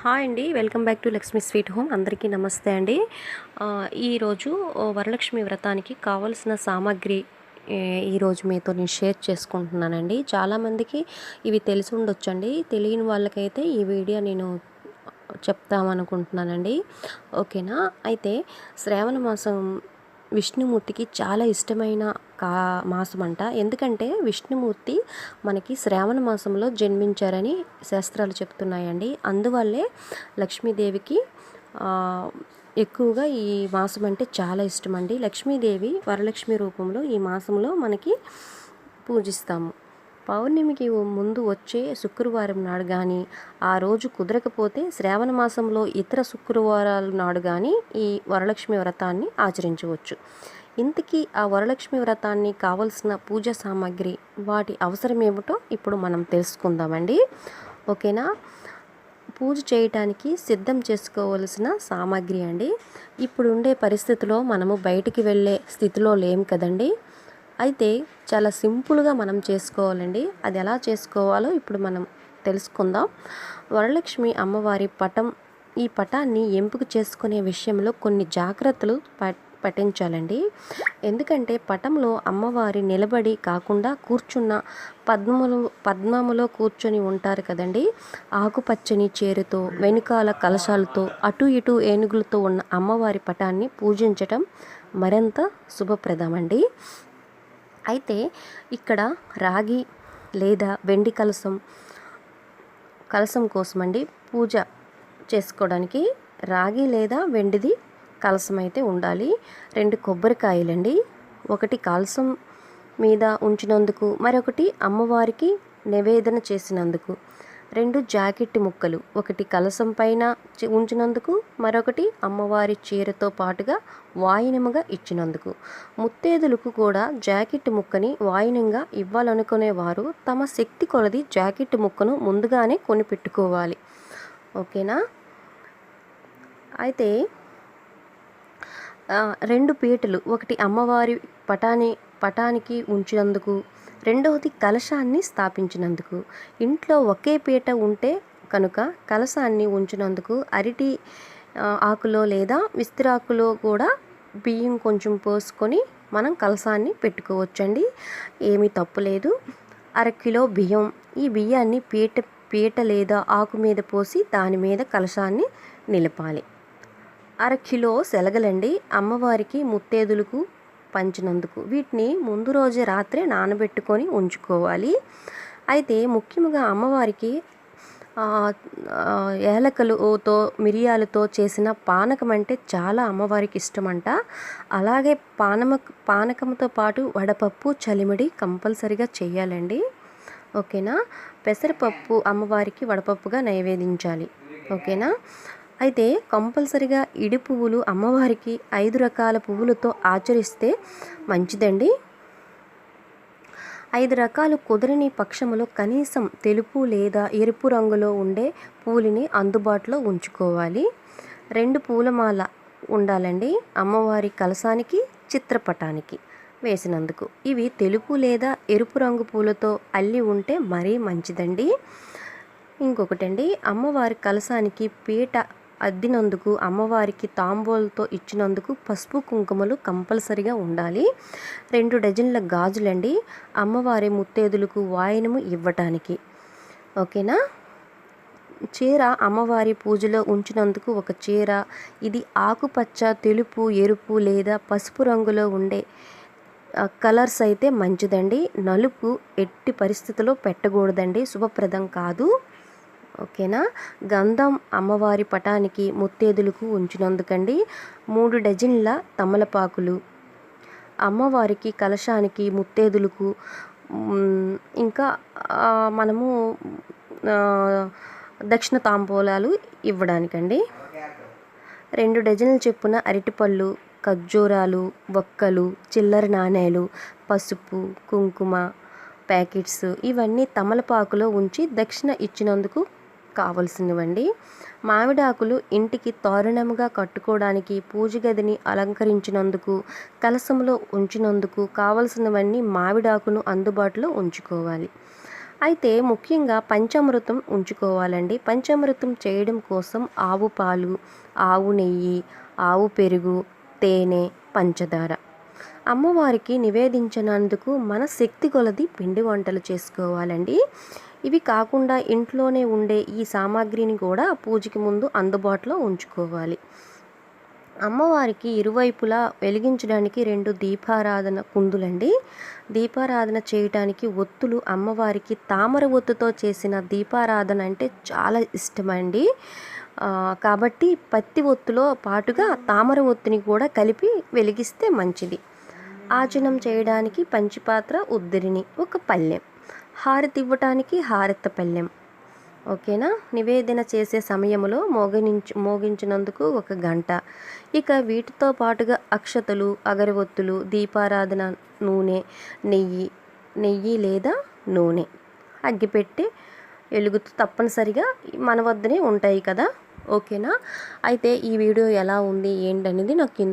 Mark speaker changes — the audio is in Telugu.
Speaker 1: హాయ్ అండి, welcome back to Lakshmi sweet home. అందరికీ నమస్తే అండి. ఈరోజు వరలక్ష్మి వ్రతానికి కావలసిన సామాగ్రి ఈరోజు మీతో నేను షేర్ చేసుకుంటున్నానండి. చాలామందికి ఇవి తెలిసి ఉండొచ్చండి. తెలియని వాళ్ళకైతే ఈ వీడియో నేను చెప్తామనుకుంటున్నానండి. ఓకేనా? అయితే శ్రావణ మాసం విష్ణుమూర్తికి చాలా ఇష్టమైన మాసం అంట. ఎందుకంటే విష్ణుమూర్తి మనకి శ్రావణ మాసంలో జన్మించారని శాస్త్రాలు చెప్తున్నాయండి. అందువల్లే లక్ష్మీదేవికి ఎక్కువగా ఈ మాసం అంటే చాలా ఇష్టం అండి. లక్ష్మీదేవి వరలక్ష్మి రూపంలో ఈ మాసంలో మనకి పూజిస్తాము. పౌర్ణమికి ముందు వచ్చే శుక్రవారం నాడు కానీ, ఆ రోజు కుదరకపోతే శ్రావణ మాసంలో ఇతర శుక్రవారాల నాడు కానీ ఈ వరలక్ష్మి వ్రతాన్ని ఆచరించవచ్చు. ఇంతకీ ఆ వరలక్ష్మి వ్రతాన్ని కావలసిన పూజా సామాగ్రి, వాటి అవసరం ఏమిటో ఇప్పుడు మనం తెలుసుకుందామండి. ఓకేనా? పూజ చేయటానికి సిద్ధం చేసుకోవలసిన సామాగ్రి అండి. ఇప్పుడు ఉండే పరిస్థితిలో మనము బయటికి వెళ్ళే స్థితిలో లేము కదండి. అయితే చాలా సింపుల్గా మనం చేసుకోవాలండి. అది ఎలా చేసుకోవాలో ఇప్పుడు మనం తెలుసుకుందాం. వరలక్ష్మి అమ్మవారి పటం, ఈ పటాన్ని ఎంపిక చేసుకునే విషయంలో కొన్ని జాగ్రత్తలు పఠించాలండి. ఎందుకంటే పటంలో అమ్మవారి నిలబడి కాకుండా కూర్చున్న పద్మములో కూర్చొని ఉంటారు కదండి. ఆకుపచ్చని చీరతో, వెనుకాల కలశాలతో, అటు ఇటు ఏనుగులతో ఉన్న అమ్మవారి పటాన్ని పూజించటం మరింత శుభప్రదమండి. అయితే ఇక్కడ రాగి లేదా వెండి కలసం కోసమండి పూజ చేసుకోవడానికి రాగి లేదా వెండిది కలసం అయితే ఉండాలి. 2 కొబ్బరికాయలండి, ఒకటి కలసం మీద ఉంచినందుకు, మరొకటి అమ్మవారికి నివేదన చేసినందుకు. 2 జాకెట్ ముక్కలు, ఒకటి కలసం పైన ఉంచినందుకు, మరొకటి అమ్మవారి చీరతో పాటుగా వాయినముగా ఇచ్చినందుకు. ముత్తేదులకు కూడా జాకెట్ ముక్కని వాయినంగా ఇవ్వాలనుకునేవారు తమ శక్తి కొలది జాకెట్ ముక్కను ముందుగానే కొనిపెట్టుకోవాలి. ఓకేనా? అయితే 2 పీటలు, ఒకటి అమ్మవారి పటానికి ఉంచినందుకు, రెండవది కలశాన్ని స్థాపించినందుకు. ఇంట్లో ఒకే పీట ఉంటే కనుక కలశాన్ని ఉంచినందుకు అరటి ఆకులో లేదా విస్తరాకులో కూడా బియ్యం కొంచెం పోసుకొని మనం కలశాన్ని పెట్టుకోవచ్చండి. ఏమీ తప్పులేదు. 1/2 కిలో బియ్యం, ఈ బియ్యాన్ని పీట లేదా ఆకు మీద పోసి దాని మీద కలశాన్ని నిలపాలి. 1/2 కిలో శనగలండి, అమ్మవారికి ముత్తేదులకు పంచినందుకు. వీటిని ముందు రోజే రాత్రే నానబెట్టుకొని ఉంచుకోవాలి. అయితే ముఖ్యంగా అమ్మవారికి ఏలకలతో, మిరియాలతో చేసిన పానకం అంటే చాలా అమ్మవారికి ఇష్టమంట. అలాగే పానకంతో పాటు వడపప్పు, చలిమిడి కంపల్సరిగా చేయాలండి. ఓకేనా? పెసరపప్పు అమ్మవారికి వడపప్పుగా నైవేదించాలి. ఓకేనా? అయితే కంపల్సరిగా ఇడి పువ్వులు అమ్మవారికి 5 రకాల పువ్వులతో ఆచరిస్తే మంచిదండి. 5 రకాలు కుదరని పక్షములో కనీసం తెలుపు లేదా ఎరుపు రంగులో ఉండే పూలని అందుబాటులో ఉంచుకోవాలి. 2 పూలమాల ఉండాలండి అమ్మవారి కలశానికి, చిత్రపటానికి వేసినందుకు. ఇవి తెలుపు లేదా ఎరుపు రంగు పూలతో అల్లి ఉంటే మరీ మంచిదండి. ఇంకొకటండి, అమ్మవారి కలశానికి పీట అద్దినందుకు, అమ్మవారికి తాంబూలతో ఇచ్చినందుకు పసుపు కుంకుమలు కంపల్సరిగా ఉండాలి. 2 డజన్ల గాజులండి అమ్మవారి ముత్తేదులకు వాయనము ఇవ్వటానికి. ఓకేనా? చీర అమ్మవారి పూజలో ఉంచినందుకు ఒక చీర. ఇది ఆకుపచ్చ, తెలుపు, ఎరుపు లేదా పసుపు రంగులో ఉండే కలర్స్ అయితే మంచిదండి. నలుపు ఎట్టి పరిస్థితుల్లో పెట్టకూడదండి, శుభప్రదం కాదు. ఓకేనా? గంధం అమ్మవారి పటానికి, ముత్తేదులకు ఉంచినందుకండి 3 డజన్ల తమలపాకులు. అమ్మవారికి, కలశానికి, ముత్తేదులకు ఇంకా మనము దక్షిణ తాంబూలాలు ఇవ్వడానికండి 2 డజన్ల చొప్పున అరటిపళ్ళు, ఖర్జూరాలు, వక్కలు, చిల్లర నాణేలు, పసుపు, కుంకుమ ప్యాకెట్స్ ఇవన్నీ తమలపాకులో ఉంచి దక్షిణ ఇచ్చినందుకు కావలసినవండి. మామిడాకులు ఇంటికి తోరణముగా కట్టుకోవడానికి, పూజ గదిని అలంకరించినందుకు, కలశంలో ఉంచినందుకు కావలసినవన్నీ మామిడాకును అందుబాటులో ఉంచుకోవాలి. అయితే ముఖ్యంగా పంచామృతం ఉంచుకోవాలండి. పంచామృతం చేయడం కోసం ఆవు పాలు, ఆవు నెయ్యి, ఆవు పెరుగు, తేనె, పంచదార. అమ్మవారికి నివేదించినందుకు మన శక్తి కొలది పిండి వంటలు చేసుకోవాలండి. ఇవి కాకుండా ఇంట్లోనే ఉండే ఈ సామాగ్రిని కూడా పూజకి ముందు అందుబాటులో ఉంచుకోవాలి. అమ్మవారికి ఇరువైపులా వెలిగించడానికి 2 దీపారాధన కుందులండి. దీపారాధన చేయటానికి ఒత్తులు అమ్మవారికి తామర ఒత్తుతో చేసిన దీపారాధన అంటే చాలా ఇష్టమండి. కాబట్టి పత్తి ఒత్తులో పాటుగా తామర ఒత్తిని కూడా కలిపి వెలిగిస్తే మంచిది. ఆచనం చేయడానికి పంచిపాత్ర, ఉద్దిరిని, ఒక పళ్ళెం, హారతి ఇవ్వటానికి హారత పళ్ళెం. ఓకేనా. నివేదన చేసే సమయంలో మోగించినందుకు 1 గంట. ఇక వీటితో పాటుగా అక్షతలు, అగరవత్తులు, దీపారాధన నూనె, నెయ్యి లేదా నూనె, అగ్గిపెట్టి వెలుగుతూ తప్పనిసరిగా మన వద్దనే ఉంటాయి కదా. ఓకేనా. అయితే ఈ వీడియో ఎలా ఉంది ఏంటనేది నాకు కింద